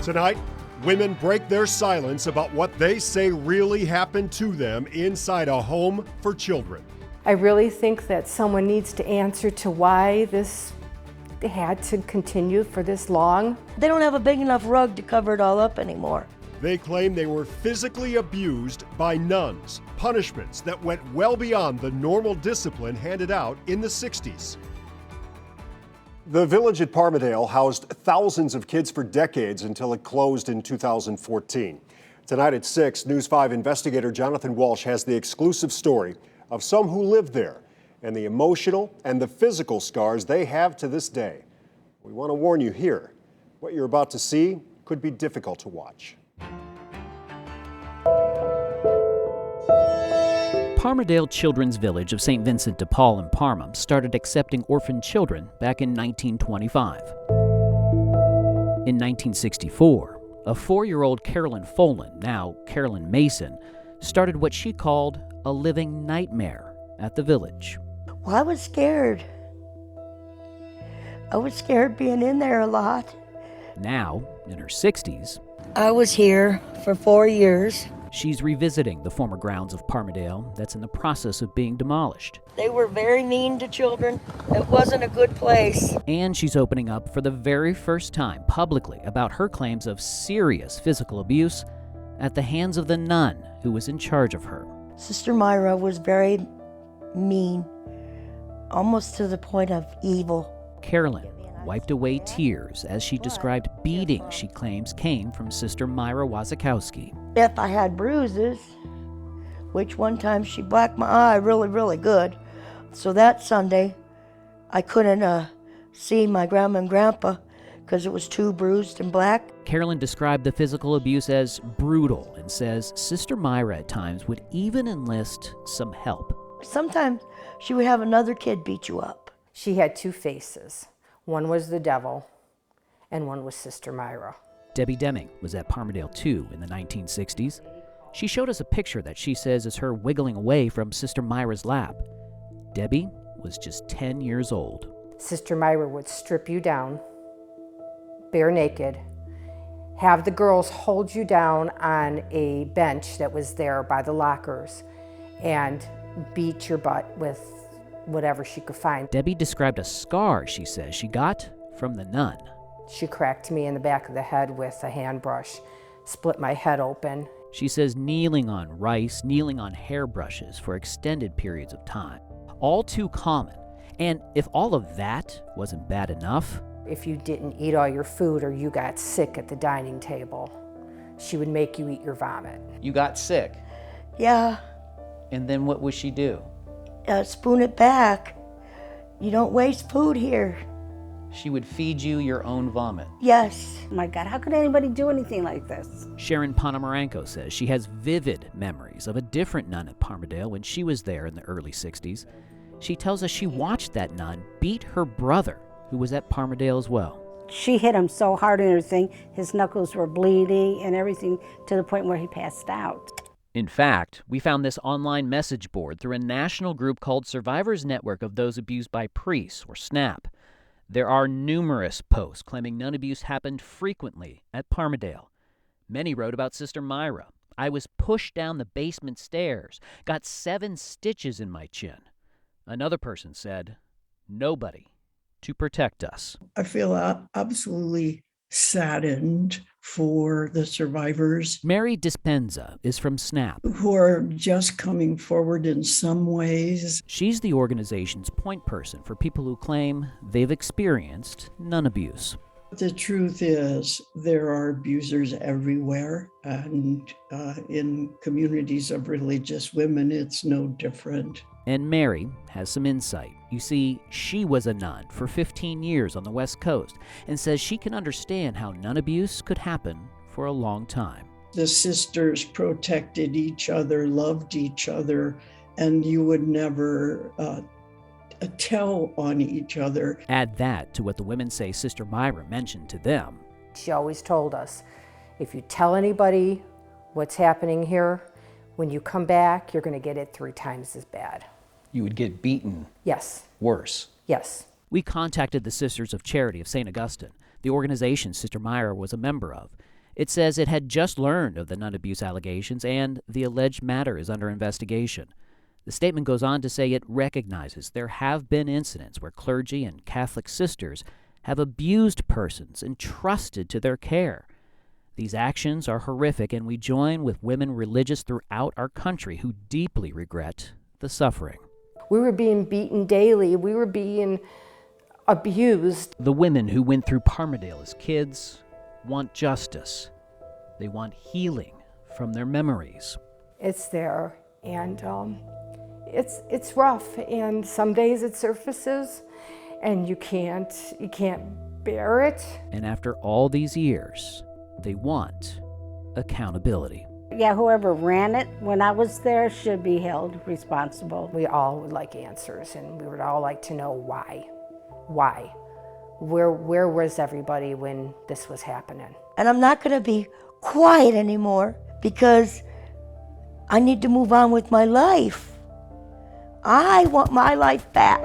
Tonight, women break their silence about what they say really happened to them inside a home for children. I really think that someone needs to answer to why this had to continue for this long. They don't have a big enough rug to cover it all up anymore. They claim they were physically abused by nuns, punishments that went well beyond the normal discipline handed out in the 60s. The village at Parmadale housed thousands of kids for decades until it closed in 2014. Tonight at 6, News 5 investigator Jonathan Walsh has the exclusive story of some who lived there and the emotional and the physical scars they have to this day. We want to warn you here, what you're about to see could be difficult to watch. Parmadale Children's Village of St. Vincent de Paul in Parma started accepting orphaned children back in 1925. In 1964, a 4-year-old Carolyn Folan, now Carolyn Mason, started what she called a living nightmare at the village. Well, I was scared. I was scared being in there a lot. Now, in her 60s, I was here for 4 years. she's revisiting the former grounds of Parmadale that's in the process of being demolished. They were very mean to children. It wasn't a good place. And she's opening up for the very first time publicly about her claims of serious physical abuse at the hands of the nun who was in charge of her. Sister Myra was very mean, almost to the point of evil. Carolyn wiped away tears as she described beatings she claims came from Sister Myra Wazakowski. If I had bruises, which one time she blacked my eye really, really good, so that Sunday I couldn't see my grandma and grandpa because it was too bruised and black. Carolyn described the physical abuse as brutal and says Sister Myra at times would even enlist some help. Sometimes she would have another kid beat you up. She had two faces. One was the devil, and one was Sister Myra. Debbie Deming was at Parmadale too in the 1960s. She showed us a picture that she says is her wiggling away from Sister Myra's lap. Debbie was just 10 years old. Sister Myra would strip you down, bare naked, have the girls hold you down on a bench that was there by the lockers, and beat your butt with whatever she could find. Debbie described a scar she says she got from the nun. She cracked me in the back of the head with a hand brush, split my head open. She says kneeling on rice, kneeling on hairbrushes for extended periods of time. All too common. And if all of that wasn't bad enough, if you didn't eat all your food or you got sick at the dining table, she would make you eat your vomit. You got sick? Yeah. And then what would she do? Spoon it back. You don't waste food here. She would feed you your own vomit. Yes. My God, how could anybody do anything like this? Sharon Ponomarenko says she has vivid memories of a different nun at Parmadale when she was there in the early 60s. She tells us she watched that nun beat her brother, who was at Parmadale as well. She hit him so hard and everything, his knuckles were bleeding and everything to the point where he passed out. In fact, we found this online message board through a national group called Survivors Network of Those Abused by Priests, or SNAP. There are numerous posts claiming nun abuse happened frequently at Parmadale. Many wrote about Sister Myra. I was pushed down the basement stairs, got 7 stitches in my chin. Another person said, nobody to protect us. I feel absolutely saddened for the survivors. Mary Dispenza is from SNAP, who are just coming forward in some ways. She's the organization's point person for people who claim they've experienced nun abuse. The truth is, there are abusers everywhere, and in communities of religious women, it's no different. And Mary has some insight. You see, she was a nun for 15 years on the West Coast and says she can understand how nun abuse could happen for a long time. The sisters protected each other, loved each other, and you would never tell on each other. Add that to what the women say Sister Myra mentioned to them. She always told us, if you tell anybody what's happening here, when you come back, you're going to get it 3 times as bad. You would get beaten. Yes. Worse. Yes. We contacted the Sisters of Charity of St. Augustine, the organization Sister Myra was a member of, It says it had just learned of the nun abuse allegations and the alleged matter is under investigation. The statement goes on to say it recognizes there have been incidents where clergy and Catholic sisters have abused persons entrusted to their care. These actions are horrific, and we join with women religious throughout our country who deeply regret the suffering. We were being beaten daily. We were being abused. The women who went through Parmadale as kids want justice. They want healing from their memories. It's there, and it's rough. And some days it surfaces, and you can't bear it. And after all these years, they want accountability. Yeah, whoever ran it when I was there should be held responsible. We all would like answers, and we would all like to know why. Why? Where was everybody when this was happening? And I'm not going to be quiet anymore because I need to move on with my life. I want my life back.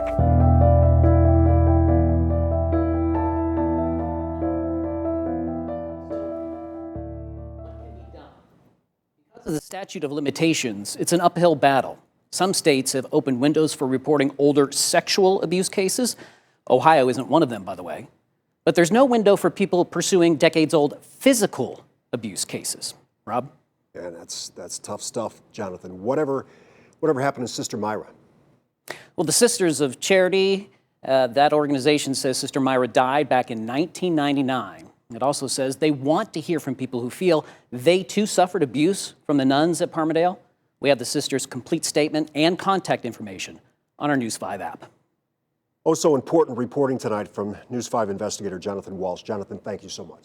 Because of the statute of limitations, it's an uphill battle. Some states have opened windows for reporting older sexual abuse cases. Ohio isn't one of them, by the way. But there's no window for people pursuing decades-old physical abuse cases. Rob? Yeah, that's tough stuff, Jonathan. Whatever happened to Sister Myra? Well, the Sisters of Charity, that organization says Sister Myra died back in 1999. It also says they want to hear from people who feel they too suffered abuse from the nuns at Parmadale. We have the sisters' complete statement and contact information on our News 5 app. Also important reporting tonight from News 5 investigator Jonathan Walsh. Jonathan, thank you so much.